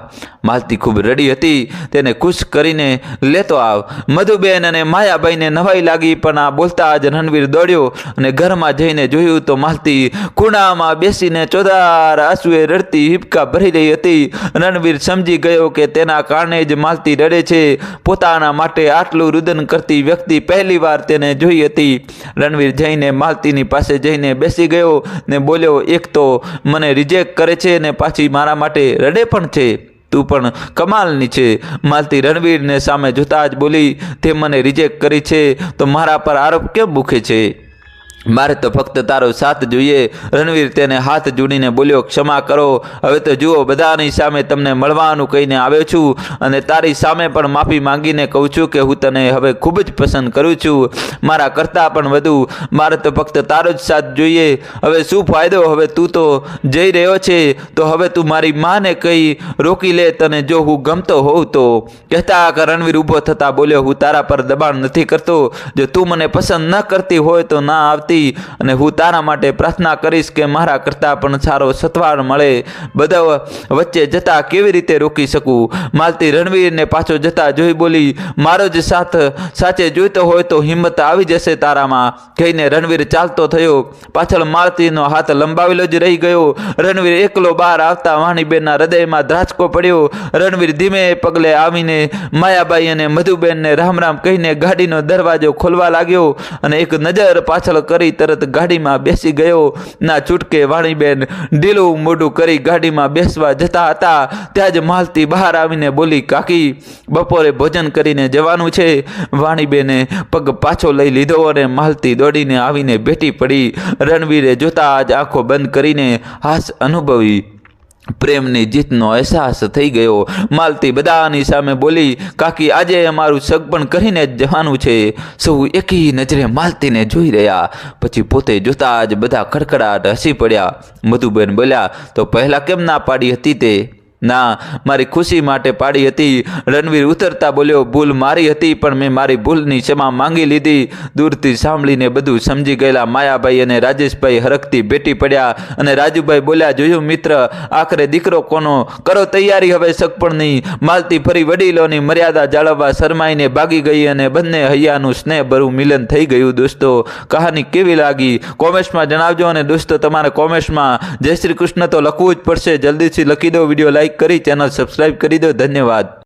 માલતી ખૂબ રડી હતી. તેને ખુશ કરીને લેતો આવ. મધુબેન અને માયાભાઈને નવાઈ લાગી પણ આ બોલતા જ રણવીર દોડ્યો અને ઘરમાં જઈને જોયું તો માલતી ખૂણામાં બેસીને ચોધાર આંસુએ રડતી હિબકા ભરી રહી હતી. રણવીર સમજી ગયો કે તેના કારણે જ માલતી રડે છે. પોતાના માટે આટલું રુદન કરતી વ્યક્તિ પહેલીવાર તેને જોઈ હતી. રણવીર જઈને માલતીની પાસે જઈને બેસી ગયો ને બોલ્યો, એક તો મને રિજેક્ટ કરે છે ને પાછી મારા માટે રડે પણ છે. તું પણ કમાલની છે. માલતી રણવીરને સામે જોતા જ બોલી, તે મને રિજેક્ટ કરી છે તો મારા પર આરોપ કેમ મૂકે છે? મારે તો ફક્ત તારો સાથ જોઈએ. રણવીર તેને હાથ જોડીને બોલ્યો, ક્ષમા કરો. હવે તો જુઓ બધાની સામે તમને મળવાનું કહીને આવ્યો છું અને તારી સામે પણ માફી માંગીને કહું છું કે હું તને હવે ખૂબ જ પસંદ કરું છું. મારા કરતાં પણ વધુ. મારે તો ફક્ત તારો જ સાથ જોઈએ. હવે શું ફાયદો? હવે તું તો જઈ રહ્યો છે તો હવે તું મારી માને કહી રોકી લે તને જો હું ગમતો હોઉં તો. કહેતા રણવીર ઊભો થતા બોલ્યો, હું તારા પર દબાણ નથી કરતો. જો તું મને પસંદ ન કરતી હોય તો ના આવતી અને હું તારા માટે પ્રાર્થના કરીશ કે મારા કરતાં પણ સારો સથવાર મળે. બધા વચ્ચે જતા કેવી રીતે રોકી શકું? માલતી રણવીરને પાછો જતા જોઈ બોલી, મારો જ સાથ સાચે જોઈતો હોય તો હિંમત આવી જશે તારામાં. કહીને રણવીર ચાલતો થયો. પાછળ માલતીનો હાથ લંબાવેલો જ રહી ગયો. રણવીર એકલો બહાર આવતા વાણીબેનના હૃદયમાં ધ્રાચકો પડ્યો. રણવીર ધીમે પગલે આવીને માયાબાઈ અને મધુબેનને રામ રામ કહીને ગાડીનો દરવાજો ખોલવા લાગ્યો અને એક નજર પાછળ કરી તરત ગાડીમાં બેસી ગયો. ના છૂટકે વાણીબેન ઢીલું મોઢું કરી ગાડીમાં બેસવા જતા હતા ત્યાં જ માલતી બહાર આવીને બોલી, કાકી બપોરે ભોજન કરીને જવાનું છે. વાણીબેને પગ પાછો લઈ લીધો અને માલતી દોડીને આવીને ભેટી પડી. રણવીરે જોતા જ આંખો બંધ કરીને હાસ અનુભવી. પ્રેમની જીતનો અહેસાસ થઈ ગયો. માલતી બધાની સામે બોલી, કાકી આજે અમારું સગપણ કરીને જ જવાનું છે. સૌ એકી નજરે માલતીને જોઈ રહ્યા. પછી પોતે જોતા જ બધા ખડખડાટ હસી પડ્યા. મધુબેન બોલ્યા, તો પહેલાં કેમ ના પાડી હતી તે? ના, મારી ખુશી માટે પાડી હતી. રણવીર ઉતરતા બોલ્યો, ભૂલ મારી હતી પણ મેં મારી ભૂલની ક્ષમા માંગી લીધી. દૂરથી સાંભળીને બધું સમજી ગયેલા માયાભાઈ અને રાજેશભાઈ હરખથી ભેટી પડ્યા અને રાજુભાઈ બોલ્યા, જોયું મિત્ર, આખરે દીકરો કોનો? કરો તૈયારી હવે સગપણની. માલતી ફરી વડીલોની મર્યાદા જાળવવા શરમાઈને ભાગી ગઈ અને બંને હૈયાનું સ્નેહભર્યું મિલન થઈ ગયું. દોસ્તો કહાની કેવી લાગી કોમેન્ટ્સમાં જણાવજો અને દોસ્તો તમારે કોમેન્ટ્સમાં જય શ્રી કૃષ્ણ તો લખવું જ પડશે. જલ્દીથી લખી દો. વિડીયો લાઈક કરી ચેનલ સબસ્ક્રાઇબ કરી દો. ધન્યવાદ.